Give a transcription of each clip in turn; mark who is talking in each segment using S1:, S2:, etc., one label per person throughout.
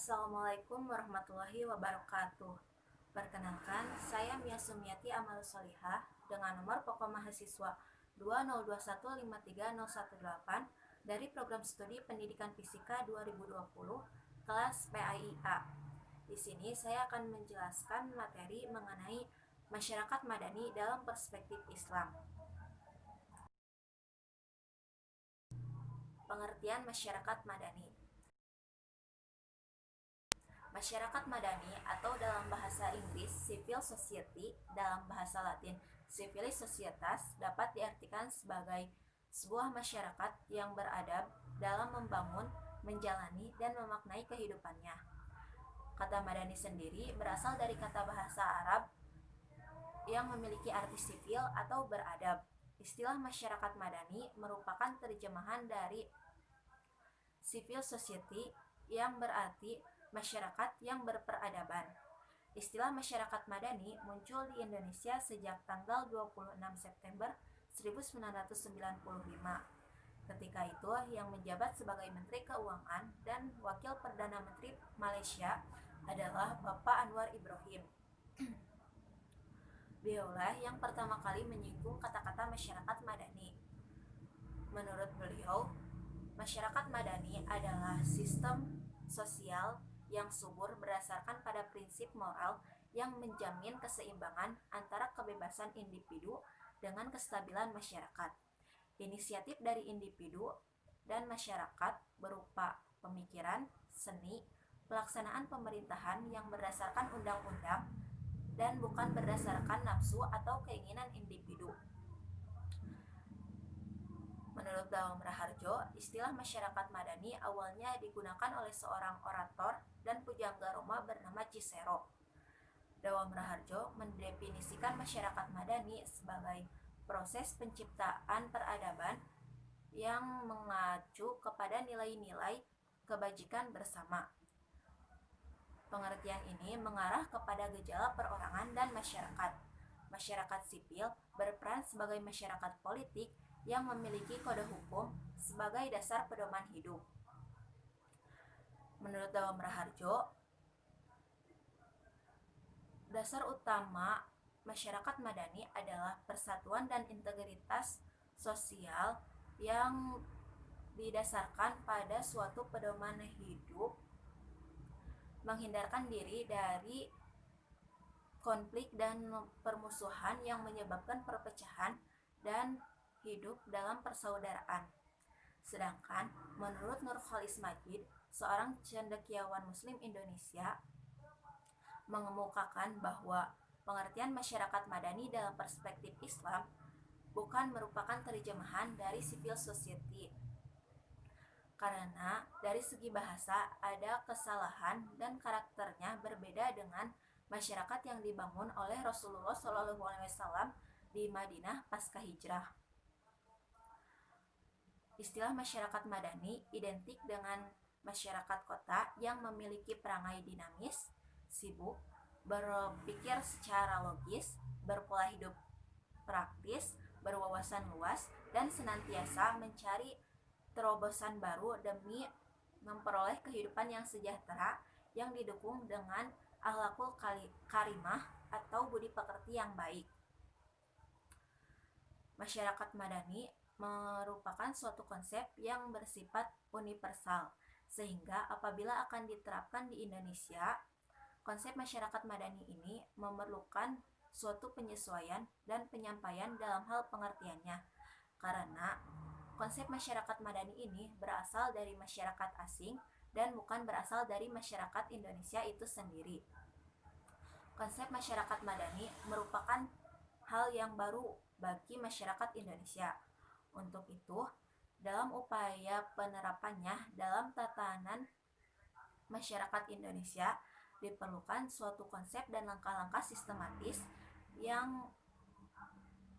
S1: Assalamualaikum warahmatullahi wabarakatuh. Perkenalkan, saya Mia Sumiati Amalus Solihah dengan nomor pokok mahasiswa 202153018 dari Program Studi Pendidikan Fisika 2020 kelas PAIA. Di sini saya akan menjelaskan materi mengenai masyarakat madani dalam perspektif Islam. Pengertian masyarakat madani. Masyarakat madani atau dalam bahasa Inggris civil society, dalam bahasa Latin civilis societas, dapat diartikan sebagai sebuah masyarakat yang beradab dalam membangun, menjalani, dan memaknai kehidupannya. Kata madani sendiri berasal dari kata bahasa Arab yang memiliki arti sivil atau beradab. Istilah masyarakat madani merupakan terjemahan dari civil society yang berarti masyarakat yang berperadaban. Istilah masyarakat madani muncul di Indonesia sejak tanggal 26 September 1995. Ketika itu yang menjabat sebagai Menteri Keuangan dan Wakil Perdana Menteri Malaysia adalah Bapak Anwar Ibrahim. Beliaulah yang pertama kali menyinggung kata-kata masyarakat madani. Menurut beliau, masyarakat madani adalah sistem sosial yang subur berdasarkan pada prinsip moral yang menjamin keseimbangan antara kebebasan individu dengan kestabilan masyarakat. Inisiatif dari individu dan masyarakat berupa pemikiran, seni, pelaksanaan pemerintahan yang berdasarkan undang-undang dan bukan berdasarkan nafsu atau keinginan individu. Menurut Dawam Raharjo, istilah masyarakat madani awalnya digunakan oleh seorang orator dan pujangga Roma bernama Cicero. Dawam Raharjo mendefinisikan masyarakat madani sebagai proses penciptaan peradaban yang mengacu kepada nilai-nilai kebajikan bersama. Pengertian ini mengarah kepada gejala perorangan dan masyarakat. Masyarakat sipil berperan sebagai masyarakat politik yang memiliki kode hukum sebagai dasar pedoman hidup. Menurut Dawam Raharjo, dasar utama masyarakat madani adalah persatuan dan integritas sosial yang didasarkan pada suatu pedoman hidup, menghindarkan diri dari konflik dan permusuhan yang menyebabkan perpecahan, dan hidup dalam persaudaraan. Sedangkan menurut Nurholis Majid, seorang cendekiawan Muslim Indonesia, mengemukakan bahwa pengertian masyarakat madani dalam perspektif Islam bukan merupakan terjemahan dari civil society, karena dari segi bahasa ada kesalahan dan karakternya berbeda dengan masyarakat yang dibangun oleh Rasulullah SAW di Madinah pasca hijrah. Istilah masyarakat madani identik dengan masyarakat kota yang memiliki perangai dinamis, sibuk, berpikir secara logis, berpola hidup praktis, berwawasan luas, dan senantiasa mencari terobosan baru demi memperoleh kehidupan yang sejahtera yang didukung dengan akhlakul karimah atau budi pekerti yang baik. Masyarakat madani merupakan suatu konsep yang bersifat universal, sehingga apabila akan diterapkan di Indonesia, konsep masyarakat madani ini memerlukan suatu penyesuaian dan penyampaian dalam hal pengertiannya, karena konsep masyarakat madani ini berasal dari masyarakat asing dan bukan berasal dari masyarakat Indonesia itu sendiri. Konsep masyarakat madani merupakan hal yang baru bagi masyarakat Indonesia. Untuk itu, dalam upaya penerapannya dalam tatanan masyarakat Indonesia, diperlukan suatu konsep dan langkah-langkah sistematis yang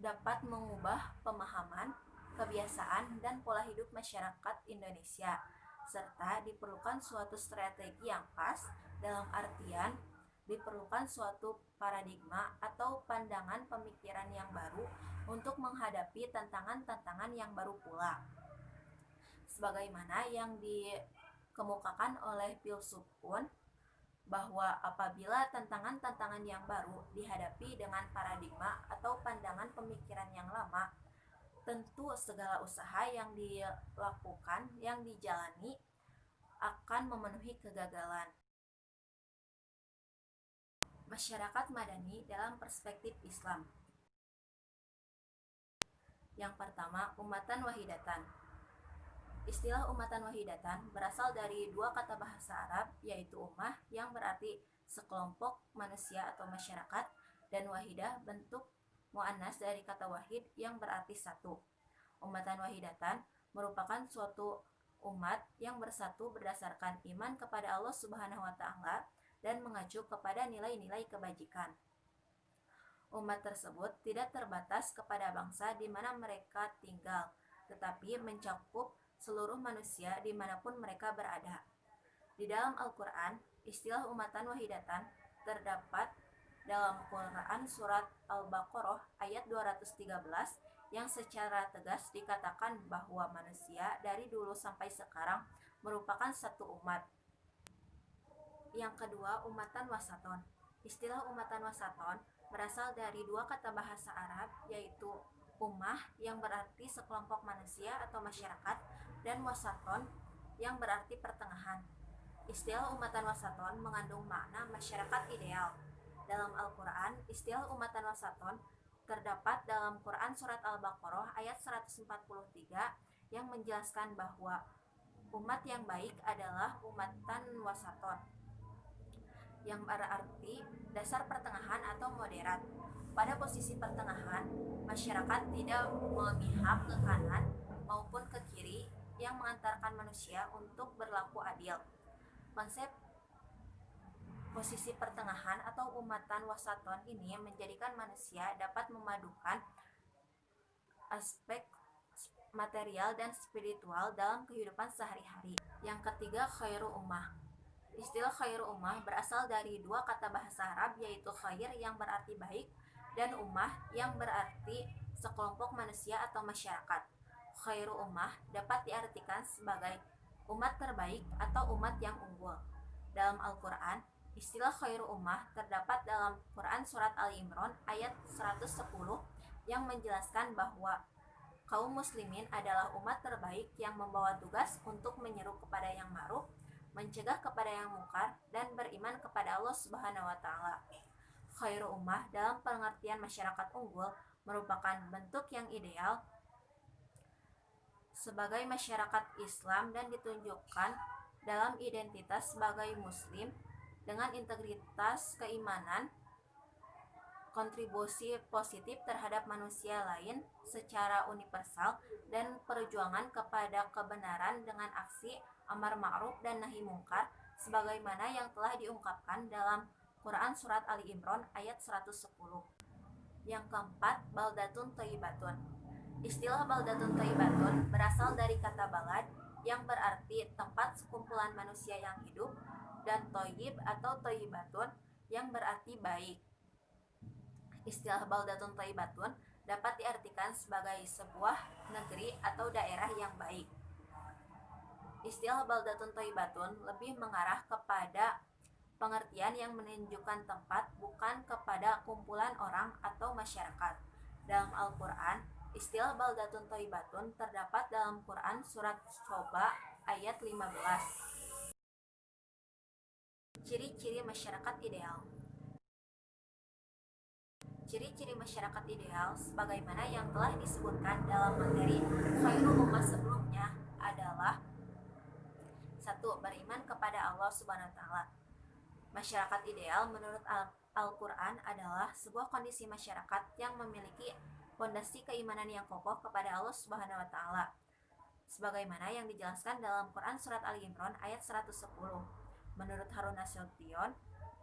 S1: dapat mengubah pemahaman, kebiasaan, dan pola hidup masyarakat Indonesia, serta diperlukan suatu strategi yang pas, dalam artian diperlukan suatu paradigma atau pandangan pemikiran yang baru untuk menghadapi tantangan-tantangan yang baru pula. Sebagaimana yang dikemukakan oleh filsuf pun bahwa apabila tantangan-tantangan yang baru dihadapi dengan paradigma atau pandangan pemikiran yang lama, tentu segala usaha yang dilakukan, yang dijalani akan memenuhi kegagalan. Masyarakat madani dalam perspektif Islam. Yang pertama, umatan wahidatan. Istilah umatan wahidatan berasal dari dua kata bahasa Arab, yaitu ummah yang berarti sekelompok manusia atau masyarakat, dan wahidah bentuk mu'annas dari kata wahid yang berarti satu. Umatan wahidatan merupakan suatu umat yang bersatu berdasarkan iman kepada Allah Subhanahu wa taala dan mengacu kepada nilai-nilai kebajikan. Umat tersebut tidak terbatas kepada bangsa di mana mereka tinggal, tetapi mencakup seluruh manusia dimanapun mereka berada. Di dalam Al-Quran, istilah umatan wahidatan terdapat dalam Quran surat Al-Baqarah ayat 213 yang secara tegas dikatakan bahwa manusia dari dulu sampai sekarang merupakan satu umat. Yang kedua, umatan wasaton. Istilah umatan wasaton berasal dari dua kata bahasa Arab, yaitu ummah yang berarti sekelompok manusia atau masyarakat, dan wasaton yang berarti pertengahan. Istilah umatan wasaton mengandung makna masyarakat ideal. Dalam Al-Quran, istilah umatan wasaton terdapat dalam Quran surat Al-Baqarah ayat 143 yang menjelaskan bahwa umat yang baik adalah umatan wasaton, yang berarti dasar pertengahan atau moderat. Pada posisi pertengahan, masyarakat tidak memihak ke kanan maupun ke kiri yang mengantarkan manusia untuk berlaku adil. Konsep posisi pertengahan atau umatan wasaton ini menjadikan manusia dapat memadukan aspek material dan spiritual dalam kehidupan sehari-hari. Yang ketiga, khairu ummah. Istilah khairu ummah berasal dari dua kata bahasa Arab, yaitu khair yang berarti baik dan ummah yang berarti sekelompok manusia atau masyarakat. Khairu ummah dapat diartikan sebagai umat terbaik atau umat yang unggul. Dalam Al-Quran, istilah khairu ummah terdapat dalam Quran surat Al-Imran ayat 110 yang menjelaskan bahwa kaum muslimin adalah umat terbaik yang membawa tugas untuk menyeru kepada yang ma'ruf, mencegah kepada yang mungkar, dan beriman kepada Allah Subhanahu wa taala. Khairu ummah dalam pengertian masyarakat unggul merupakan bentuk yang ideal sebagai masyarakat Islam dan ditunjukkan dalam identitas sebagai muslim dengan integritas keimanan, kontribusi positif terhadap manusia lain secara universal, dan perjuangan kepada kebenaran dengan aksi amar ma'ruf dan nahi mungkar sebagaimana yang telah diungkapkan dalam Quran surat Ali Imran ayat 110. Yang keempat, baldatun thayyibatun. Istilah baldatun thayyibatun berasal dari kata balad yang berarti tempat sekumpulan manusia yang hidup, dan thayyib atau thayyibatun yang berarti baik. Istilah baldatun thayyibatun dapat diartikan sebagai sebuah negeri atau daerah yang baik. Istilah baldatun thayyibatun lebih mengarah kepada pengertian yang menunjukkan tempat, bukan kepada kumpulan orang atau masyarakat. Dalam Al-Quran, istilah baldatun thayyibatun terdapat dalam Quran surat Syoba ayat 15. Ciri-ciri masyarakat ideal. Ciri-ciri masyarakat ideal sebagaimana yang telah disebutkan dalam materi khairu ummah sebelumnya adalah: 1. Beriman kepada Allah Subhanahu wa taala. Masyarakat ideal menurut Al-Quran adalah sebuah kondisi masyarakat yang memiliki fondasi keimanan yang kokoh kepada Allah Subhanahu wa taala, sebagaimana yang dijelaskan dalam Quran surat Ali Imran ayat 110. Menurut Harun Nasution,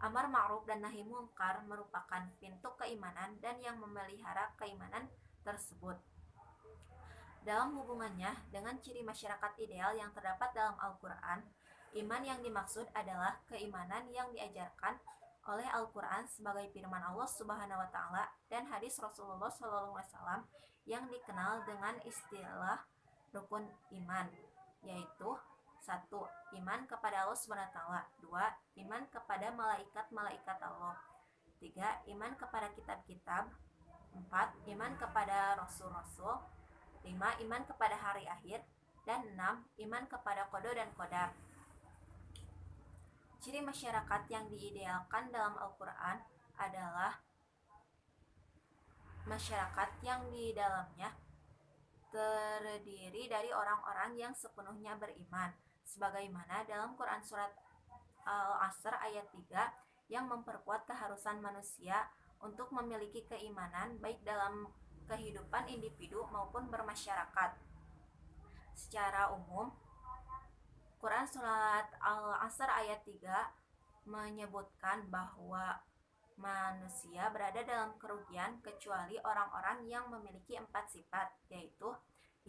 S1: amar ma'ruf dan nahi mungkar merupakan pintu keimanan dan yang memelihara keimanan tersebut. Dalam hubungannya dengan ciri masyarakat ideal yang terdapat dalam Al-Quran, iman yang dimaksud adalah keimanan yang diajarkan oleh Al-Quran sebagai firman Allah Subhanahu wa taala dan hadis Rasulullah SAW yang dikenal dengan istilah rukun iman, yaitu 1. Iman kepada Allah SWT. 2. Iman kepada malaikat-malaikat Allah. 3. Iman kepada kitab-kitab. 4. Iman kepada rasul-rasul. 5. Iman kepada hari akhir. Dan 6. Iman kepada qada dan qadar. Ciri masyarakat yang diidealkan dalam Al-Quran adalah masyarakat yang di dalamnya terdiri dari orang-orang yang sepenuhnya beriman, sebagaimana dalam Quran surat Al-Asr ayat 3 yang memperkuat keharusan manusia untuk memiliki keimanan baik dalam kehidupan individu maupun bermasyarakat. Secara umum, Quran surat Al-Asr ayat 3 menyebutkan bahwa manusia berada dalam kerugian kecuali orang-orang yang memiliki 4 sifat, yaitu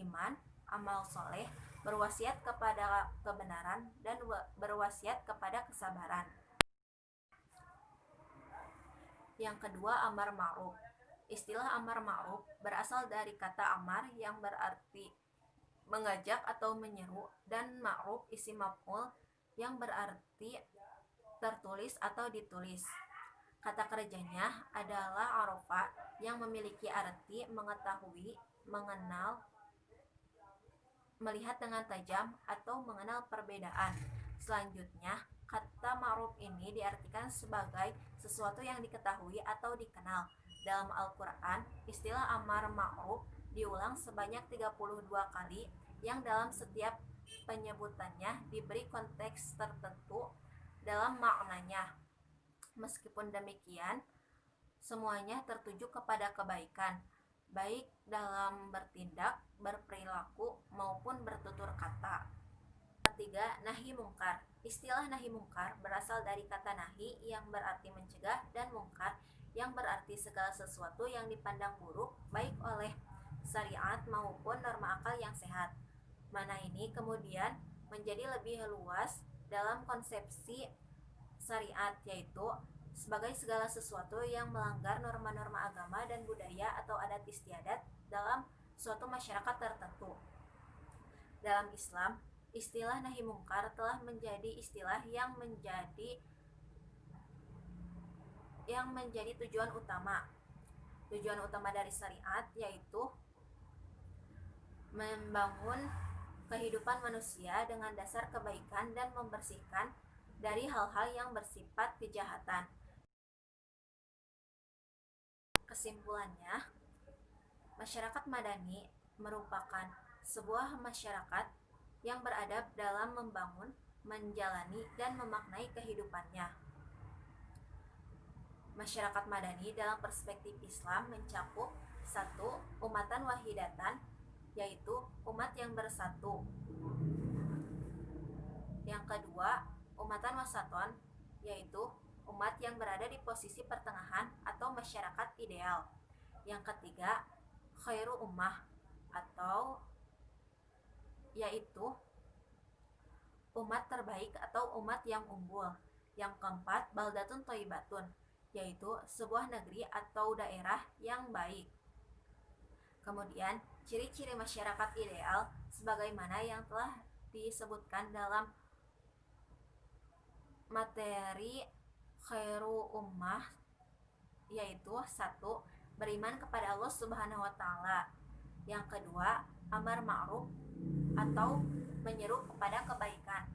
S1: iman, amal soleh, berwasiat kepada kebenaran, dan berwasiat kepada kesabaran. Yang kedua, amar ma'ruf. Istilah amar ma'ruf berasal dari kata amar yang berarti mengajak atau menyeru, dan ma'ruf isim maf'ul yang berarti tertulis atau ditulis. Kata kerjanya adalah arofa yang memiliki arti mengetahui, mengenal, melihat dengan tajam, atau mengenal perbedaan. Selanjutnya, kata ma'ruf ini diartikan sebagai sesuatu yang diketahui atau dikenal. Dalam Al-Quran, istilah amar ma'ruf diulang sebanyak 32 kali yang dalam setiap penyebutannya diberi konteks tertentu dalam maknanya. Meskipun demikian, semuanya tertuju kepada kebaikan, baik dalam bertindak, berperilaku, maupun bertutur kata. Ketiga, nahi mungkar. Istilah nahi mungkar berasal dari kata nahi yang berarti mencegah dan mungkar yang berarti segala sesuatu yang dipandang buruk baik oleh syariat maupun norma akal yang sehat. Mana ini kemudian menjadi lebih luas dalam konsepsi syariat, yaitu sebagai segala sesuatu yang melanggar norma-norma agama dan budaya atau adat istiadat dalam suatu masyarakat tertentu. Dalam Islam, istilah nahi mungkar telah menjadi istilah yang menjadi tujuan utama. Tujuan utama dari syariat yaitu membangun kehidupan manusia dengan dasar kebaikan dan membersihkan dari hal-hal yang bersifat kejahatan. Kesimpulannya, masyarakat madani merupakan sebuah masyarakat yang beradab dalam membangun, menjalani, dan memaknai kehidupannya. Masyarakat madani dalam perspektif Islam mencakup 1. Umatan wahidatan, yaitu umat yang bersatu. Yang kedua, umatan wasaton, yaitu umat yang berada di posisi pertengahan atau masyarakat ideal. Yang ketiga, khairu ummah, atau yaitu umat terbaik atau umat yang unggul. Yang keempat, baldatun thayyibatun, yaitu sebuah negeri atau daerah yang baik. Kemudian, ciri-ciri masyarakat ideal sebagaimana yang telah disebutkan dalam materi khairu ummah, yaitu 1. Beriman kepada Allah Subhanahu wa Ta'ala. Yang kedua, amar ma'ruf atau menyeru kepada kebaikan.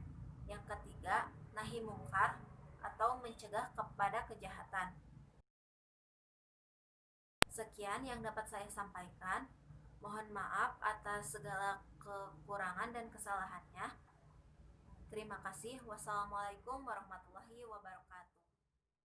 S1: Yang ketiga, nahi mungkar atau mencegah kepada kejahatan. Sekian yang dapat saya sampaikan. Mohon maaf atas segala kekurangan dan kesalahannya. Terima kasih. Wassalamualaikum warahmatullahi wabarakatuh.